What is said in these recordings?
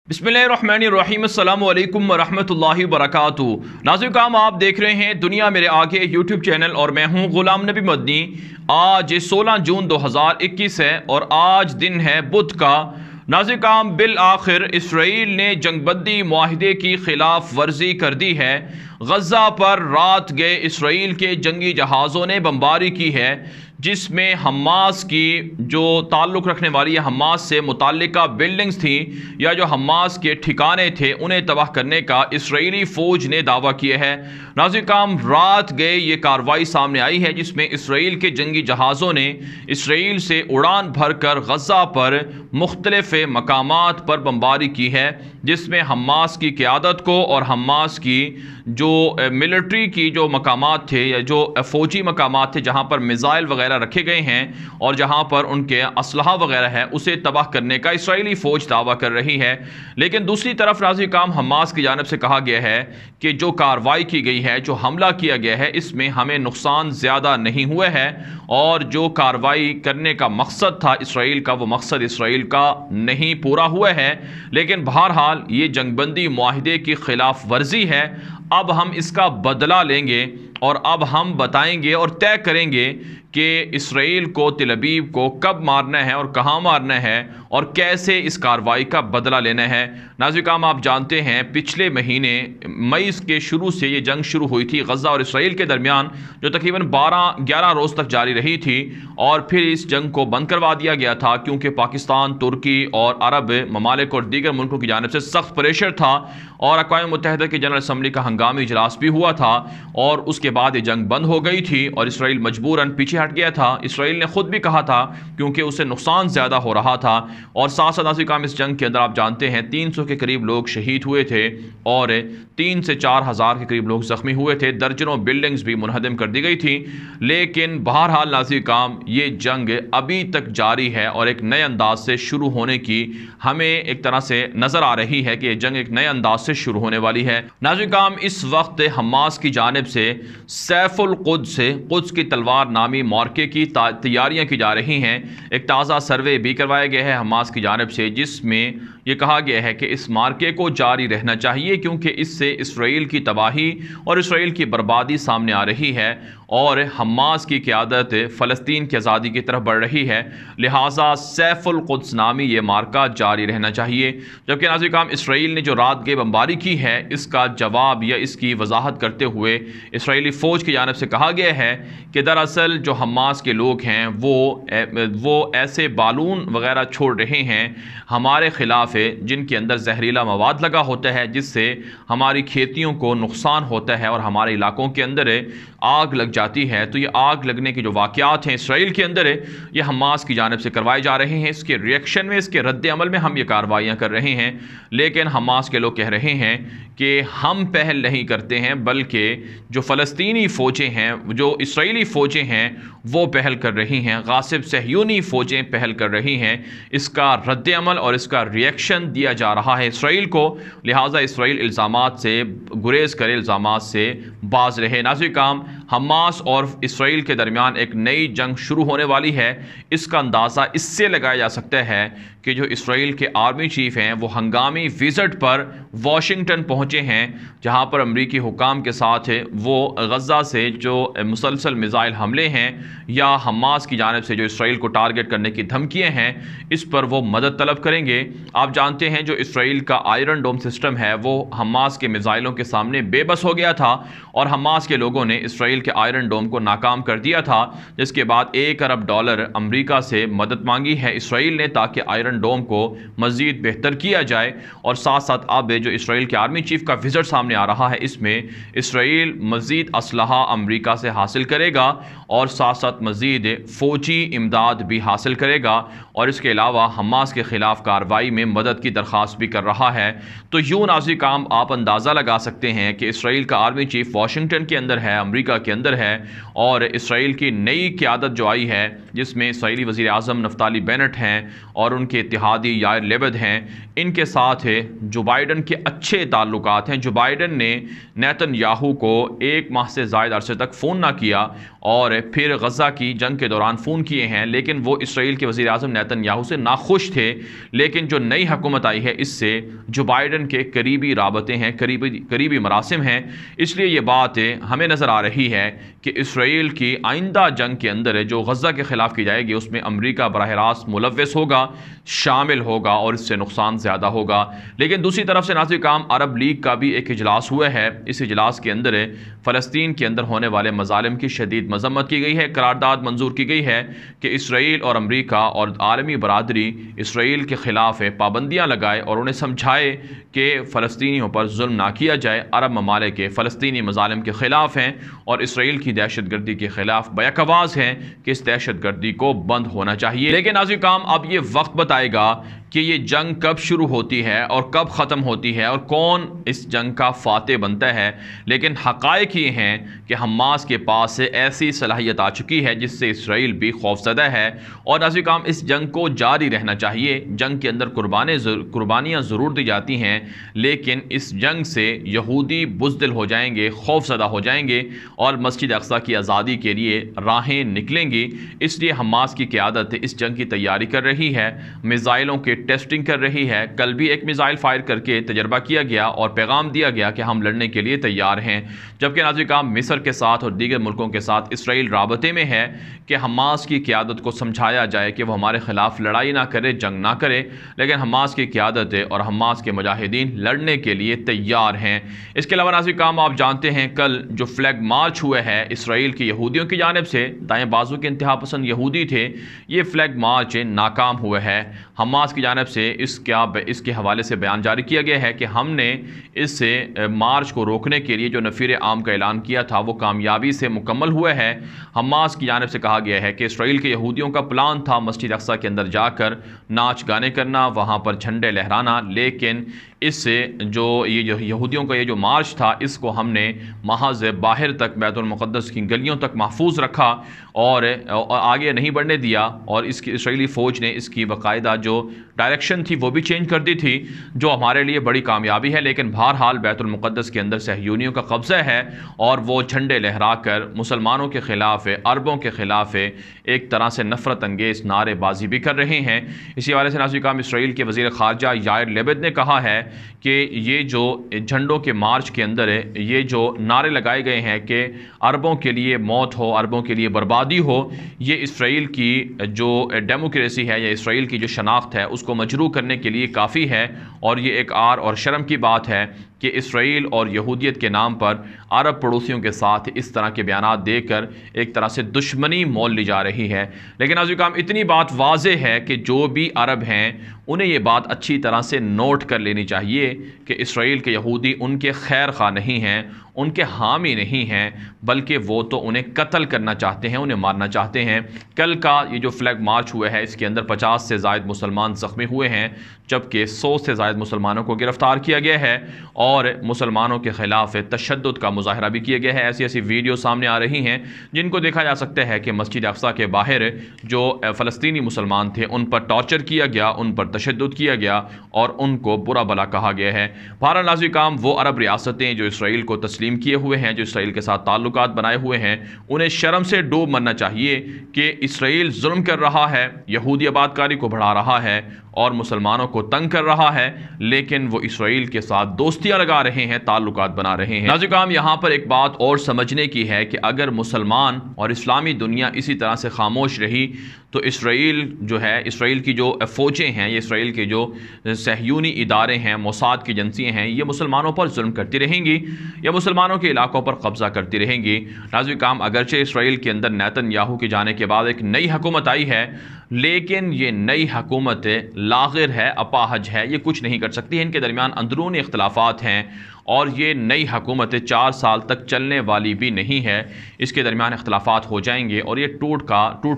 बिस्मिल्लाहिर्रहमानिर्रहीम अस्सलामु अलैकुम वरहमतुल्लाहि वबरकातुहू। नाज़रीन काम आप देख रहे हैं दुनिया मेरे आगे यूट्यूब चैनल और मैं हूं गुलाम नबी मदनी। आज 16 जून 2021 है और आज दिन है बुध का। नाज़रीन काम बिल आखिर इसराइल ने जंगबंदी मुआहिदे की खिलाफ वर्जी कर दी है। गज़ा पर रात गए इसराइल के जंगी जहाज़ों ने बमबारी की है जिसमें हमास की जो ताल्लुक़ रखने वाली है हमास से मुताल्लिका बिल्डिंग्स थी या जो हमास के ठिकाने थे उन्हें तबाह करने का इसराइली फ़ौज ने दावा किया है। नाज़रीन काम रात गए ये कार्रवाई सामने आई है जिसमें इसराइल के जंगी जहाज़ों ने इसराइल से उड़ान भर कर गज़ा पर मुख्तलिफ़ मकामात पर बमबारी की है जिसमें हमास की क़यादत को और हमास की जो मिलिट्री की जो मकामात थे या जो फ़ौजी मकामात थे जहाँ पर मिज़ाइल वगैरह रखे गए हैं और जहाँ पर उनके असलहा वगैरह है उसे तबाह करने का इसराइली फ़ौज दावा कर रही है। लेकिन दूसरी तरफ नाज़रीन काम हमास की जानिब से कहा गया है कि जो कार्रवाई की गई है, जो हमला किया गया है, इसमें हमें नुकसान ज़्यादा नहीं हुए हैं और जो कार्रवाई करने का मकसद था इसराइल का वो मकसद इसराइल का नहीं पूरा हुआ है। लेकिन बहरहाल ये जंगबंदी मुआहिदे की खिलाफ वर्जी है। अब हम इसका बदला लेंगे और अब हम बताएंगे और तय करेंगे कि इसराइल को तिल अबीब को कब मारना है और कहाँ मारना है और कैसे इस कार्रवाई का बदला लेना है। नाज़रीन काम आप जानते हैं पिछले महीने मई के शुरू से ये जंग शुरू हुई थी गज़ा और इसराइल के दरमियान जो तकरीबन 12-11 रोज़ तक जारी रही थी और फिर इस जंग को बंद करवा दिया गया था क्योंकि पाकिस्तान, तुर्की और अरब ममालिक और दीगर मुल्कों की जानिब से सख्त प्रेशर था और अक़वाम मुत्तहिदा की जनरल असम्बली का हंगामी इजलास भी हुआ था और उसके बाद ये जंग बंद हो गई थी और इसराइल मजबूरन पीछे हट गया था। इसराइल ने खुद भी कहा था क्योंकि उसे नुकसान ज़्यादा हो रहा था और साथ साथ नाज़रीन काम इस जंग के अंदर आप जानते हैं 300 के करीब लोग शहीद हुए थे और 3 से 4 हज़ार के करीब लोग ज़ख्मी हुए थे। दर्जनों बिल्डिंग्स भी मुनहदम कर दी गई थी। लेकिन बहरहाल नाज़रीन काम ये जंग अभी तक जारी है और एक नए अंदाज से शुरू होने की हमें एक तरह से नज़र आ रही है कि ये जंग एक नए अंदाज से शुरू होने वाली है। नाज़रीन काम इस वक्त हमास की जानिब से सैफुल कुद्स की तलवार नामी मार्के की तैयारियां की जा रही हैं। एक ताज़ा सर्वे भी करवाया गया है हमास की जानिब से जिसमें यह कहा गया है कि इस मार्के को जारी रहना चाहिए क्योंकि इससे इसराइल की तबाही और इसराइल की बर्बादी सामने आ रही है और हमास की क़यादत फ़लस्तीन की आज़ादी की तरफ बढ़ रही है। लिहाजा सैफुल कुद्स नामी ये मार्का जारी रहना चाहिए। जबकि नाज़रीन काम इसराइल ने जो रात गए बमबारी की है इसका जवाब या इसकी वजाहत करते हुए इसराइली फ़ौज की जानिब से कहा गया है कि दरअसल जो हमास के लोग हैं वो ऐसे बालून वगैरह छोड़ रहे हैं हमारे ख़िलाफ़ जिनके अंदर जहरीला मवाद लगा होता है जिससे हमारी खेतियों को नुकसान होता है और हमारे इलाकों के अंदर आग लग जाती है। तो ये आग लगने के जो वाक़यात हैं इसराइल के अंदर ये हमास की जानिब से करवाए जा रहे हैं। इसके रिएक्शन में, इसके रद्द अमल में हम ये कार्रवाइयाँ कर रहे हैं। लेकिन हमास के लोग कह रहे हैं कि हम पहल नहीं करते हैं बल्कि जो फ़लस्तीनी फ़ौजें हैं, जो इसराइली फ़ौजें हैं वो पहल कर रही हैं, गासिब सहयूनी फ़ौजें पहल कर रही हैं। इसका रद्द अमल और इसका रिएक्शन दिया जा रहा है इसराइल को। लिहाजा इसराइल इल्ज़ामात से गुरेज़ करे, इल्ज़ामात से बाज रहे। नाज़रीन काम हमास और इसराइल के दरमियान एक नई जंग शुरू होने वाली है। इसका अंदाज़ा इससे लगाया जा सकता है कि जो इसराइल के आर्मी चीफ़ हैं वो हंगामी विज़िट पर वाशिंगटन पहुँचे हैं जहाँ पर अमरीकी हुकाम के साथ वो गज़ा से जो मुसलसल मिज़ाइल हमले हैं या हमास की जानिब से जो इसराइल को टारगेट करने की धमकियाँ हैं इस पर वो मदद तलब करेंगे। आप जानते हैं जो इसराइल का आयरन डोम सिस्टम है वो हमास के मिज़ाइलों के सामने बेबस हो गया था और हमास के लोगों ने इसराइल के आयरन डोम को नाकाम कर दिया था जिसके बाद $1 अरब अमरीका से मदद मांगी है इसराइल ने ताकि आयरन डोम को मज़ीद बेहतर किया जाए। और साथ साथ अब जो इसराइल के आर्मी चीफ़ का विज़िट सामने आ रहा है इसमें इसराइल मज़ीद असलहा अमरीका से हासिल करेगा और साथ साथ मज़ीद फ़ौजी इमदाद भी हासिल करेगा और इसके अलावा हमास के ख़िलाफ़ कार्रवाई में मदद की दरख्वास्त भी कर रहा है। तो यूँ नाज़रीन काम आप अंदाज़ा लगा सकते हैं कि इसराइल का आर्मी चीफ़ वाशिंगटन के अंदर है, अमरीका के अंदर है और इसराइल की नई क़यादत जो आई है जिसमें इसराइली वज़ीर आज़म नफ्ताली बेनेट हैं और उनके इत्तेहादी यायर लेपिड हैं, इनके साथ जो बाइडन के अच्छे ताल्लुकात ताल्लुकात हैं। जो बाइडन ने नेतन याहू को 1 माह से ज़ायद अरसे तक फ़ोन ना किया और फिर गज़ा की जंग के दौरान फ़ोन किए हैं, लेकिन वो इसराइल के वज़ीर आज़म नेतन याहू से नाखुश थे। लेकिन जो नई हुकूमत आई है इससे जो बाइडन के करीबी राबते हैं, करीबी मरासिम हैं, इसलिए ये बात हमें नज़र आ रही है कि इसराइल की आइंदा जंग के अंदर जो गज़ा के ख़िलाफ़ की जाएगी उसमें अमरीका बराह रास्त मुलव्वस होगा, शामिल होगा और इससे नुकसान ज़्यादा होगा। लेकिन दूसरी तरफ से नाज़िर काम अरब लीग का भी एक इजलास हुआ है। इस इजलास के अंदर फ़लस्तीन के अंदर होने वाले मज़ालिम की शदीद मज़म्मत की गई है। करारदाद मंजूर की गई है कि इसराइल और अमरीका और आलमी बरादरी इसराइल के ख़िलाफ़ पाबंदियाँ लगाए और उन्हें समझाए कि फ़लस्तीनियों पर जुल्म ना किया जाए। अरब ममालिक के फ़लस्तीनी मज़ालिम के ख़िलाफ़ हैं और इसराइल की दहशतगर्दी के ख़िलाफ़ बैकआवाज़ हैं कि इस दहशतगर्दी को बंद होना चाहिए। लेकिन नाज़िर काम अब ये वक्त बताएगा कि ये जंग कब शुरू होती है और कब ख़त्म होती है और कौन इस जंग का फ़ातह बनता है। लेकिन हक़ाइक़ ये हैं कि हमास के पास से ऐसी सलाहियत आ चुकी है जिससे इसराइल भी खौफज़दा है और नाज़िर काम इस जंग को जारी रहना चाहिए। जंग के अंदर कुर्बानियाँ ज़रूर दी जाती हैं, लेकिन इस जंग से यहूदी बुज़दिल हो जाएंगे, खौफज़दा हो जाएंगे और मस्जिद अक़सा की आज़ादी के लिए राहें निकलेंगी। इसलिए हमास की क़यादत इस जंग की तैयारी कर रही है, मिज़ाइलों के टेस्टिंग कर रही है। कल भी एक मिसाइल फायर करके तजर्बा किया गया और पैगाम दिया गया कि हम लड़ने के लिए तैयार हैं। जबकि नाज़िर काम मिस्र के साथ और दीगर मुल्कों के साथ इसराइल राबते में है कि हमास की क़यादत को समझाया जाए कि वो हमारे ख़िलाफ़ लड़ाई ना करे, जंग ना करे। लेकिन हमास की क़यादत और हमास के मुजाहिदीन लड़ने के लिए तैयार हैं। इसके अलावा नाज़िर काम आप जानते हैं कल जो फ्लैग मार्च हुआ है इसराइल के यहूदियों की जानिब से, दाएँ बाजू के इंतहा पसंद यहूदी थे, ये फ्लैग मार्च नाकाम हुआ है। हमास की जानिब से इसके हवाले से बयान जारी किया गया है कि हमने इस मार्च को रोकने के लिए जो नफ़ीर आम का ऐलान किया था वो कामयाबी से मुकम्मल हुआ है। हमास की जानिब से कहा गया है कि इसराइल के यहूदियों का प्लान था मस्जिद अक़सा के अंदर जाकर नाच गाने करना, वहाँ पर झंडे लहराना, लेकिन इससे जो ये यहूदियों का ये जो मार्च था इसको हमने महज बाहर तक बैतुल मुक़द्दस की गलियों तक महफूज रखा और आगे नहीं बढ़ने दिया। और इसकी इसराइली फ़ौज ने इसकी बाकायदा जो डायरेक्शन थी वो भी चेंज कर दी थी, जो हमारे लिए बड़ी कामयाबी है। लेकिन बहरहाल बैतुल मुक़द्दस के अंदर सहयूनियों का कब्ज़ा है और वो झंडे लहरा कर मुसलमानों के ख़िलाफ़, अरबों के ख़िलाफ़ एक तरह से नफ़रत अंगेज़ नारेबाजी भी कर रहे हैं। इसी हवाले से नाज़िर काम इसराइल के वज़ीर ख़ारजा याइर लेपिड ने कहा है कि ये जो झंडों के मार्च के अंदर ये जो नारे लगाए गए हैं कि अरबों के लिए मौत हो, अरबों के लिए बर्बादी हो, ये इसराइल की जो डेमोक्रेसी है या इसराइल की जो शनाख्त है उसको मजरूह करने के लिए काफ़ी है। और ये एक आर और शर्म की बात है कि इसराइल और यहूदियत के नाम पर अरब पड़ोसियों के साथ इस तरह के बयानात देकर एक तरह से दुश्मनी मोल ली जा रही है। लेकिन नाज़िर काम इतनी बात वाज़ेह है कि जो भी अरब हैं उन्हें ये बात अच्छी तरह से नोट कर लेनी चाहिए कि इसराइल के यहूदी उनके खैर खा नहीं हैं, उनके हामी नहीं हैं, बल्कि वो तो उन्हें कत्ल करना चाहते हैं, उन्हें मारना चाहते हैं। कल का ये जो फ्लैग मार्च हुआ है इसके अंदर 50 से ज़ायद मुसलमान ज़ख्मी हुए हैं, जबकि 100 से ज़ायद मुसलमानों को गिरफ़्तार किया गया है और मुसलमानों के ख़िलाफ़ तशद्दुद का मुजाहरा भी किया गया है। ऐसी ऐसी वीडियो सामने आ रही हैं जिनको देखा जा सकता है कि मस्जिद अक़सा के बाहर जो फ़लस्तीनी मुसलमान थे उन पर टॉर्चर किया गया, उन पर तशद्दुद किया गया और उनको बुरा भला कहा गया है। बहरहाल नाज़िर काम वो अरब रियासतें जो इसराइल को तस्लीम किए हुए हैं, जो इसराइल के साथ ताल्लुकात बनाए हुए हैं, उन्हें शर्म से डूब मरना चाहिए कि इसराइल जुल्म कर रहा है, यहूदी आबादकारी को बढ़ा रहा है और मुसलमानों को तंग कर रहा है, लेकिन वो इसराइल के साथ दोस्तियां लगा रहे हैं, ताल्लुकात बना रहे हैं। नाज़िर काम यहाँ पर एक बात और समझने की है कि अगर मुसलमान और इस्लामी दुनिया इसी तरह से खामोश रही तो इसराइल जो है, इसराइल की जो फ़ौजें हैं, ये इसराइल के जो सहयूनी इदारे हैं, मोसाद की एजेंसियाँ हैं, ये मुसलमानों पर जुल्म करती रहेंगी या मुसलमानों के इलाकों पर कब्ज़ा करती रहेंगी। नाज़िर काम अगरचे इसराइल के अंदर नेतन्याहू के जाने के बाद एक नई हुकूमत आई है, लेकिन ये नई हुकूमत लाग़िर है, अपाहज है, ये कुछ नहीं कर सकती है। इनके दरमियान अंदरूनी इख्तलाफात हैं और ये नई हुकूमत 4 साल तक चलने वाली भी नहीं है। इसके दरमियान इख्तलाफात हो जाएंगे और ये टूट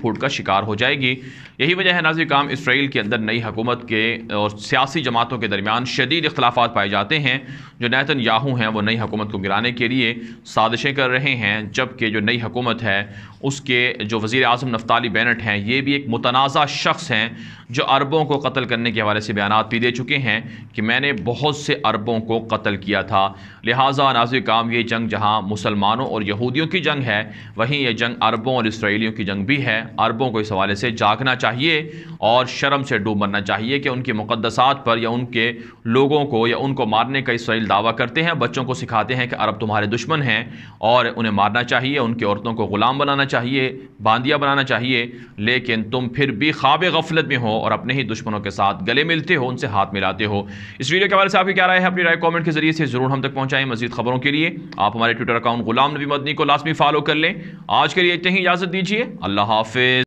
फूट का शिकार हो जाएगी। यही वजह है नाज़िर काम इसराइल के अंदर नई हुकूमत के और सियासी जमातों के दरमियान शदीद इख्तलाफात पाए जाते हैं। जो नेतन्याहू हैं वो नई हुकूमत को गिराने के लिए साजिशें कर रहे हैं, जबकि जो नई हुकूमत है उसके जो वज़ीर आज़म नफ्ताली बेनेट हैं ये भी एक متنازع شخص ہیں جو عربوں کو قتل کرنے کے حوالے سے بیانات بھی دے چکے ہیں کہ میں نے بہت سے عربوں کو قتل کیا تھا۔ لہٰذا ناظرین کرام یہ جنگ جہاں مسلمانوں اور یہودیوں کی جنگ ہے، وہیں یہ جنگ عربوں اور اسرائیلیوں کی جنگ بھی ہے۔ عربوں کو اس حوالے سے جاگنا چاہیے اور شرم سے ڈوب مرنا چاہیے کہ ان کی مقدسات پر یا ان کے لوگوں کو یا ان کو مارنے کا اسرائیل دعویٰ کرتے ہیں، بچوں کو سکھاتے ہیں کہ عرب تمہارے دشمن ہیں اور انہیں مارنا چاہیے، ان کی عورتوں کو غلام بنانا چاہیے، باندیا بنانا چاہیے، لیکن تم پھر بھی خواب غفلت میں ہو اور اپنے ہی دشمنوں کے ساتھ گلے ملتے ہو، ان سے ہاتھ ملاتے ہو۔ اس ویڈیو کے حوالے سے آپ کی کیا رائے ہے؟ اپنی رائے کامنٹ کے ذریعے سے ضرور ہم تک پہنچائیں۔ مزید خبروں کے لیے آپ ہمارے ٹویٹر اکاؤنٹ غلام نبی مدنی کو لازمی فالو کر لیں۔ آج کے لیے اتنے ہی، اجازت دیجیے، اللہ حافظ۔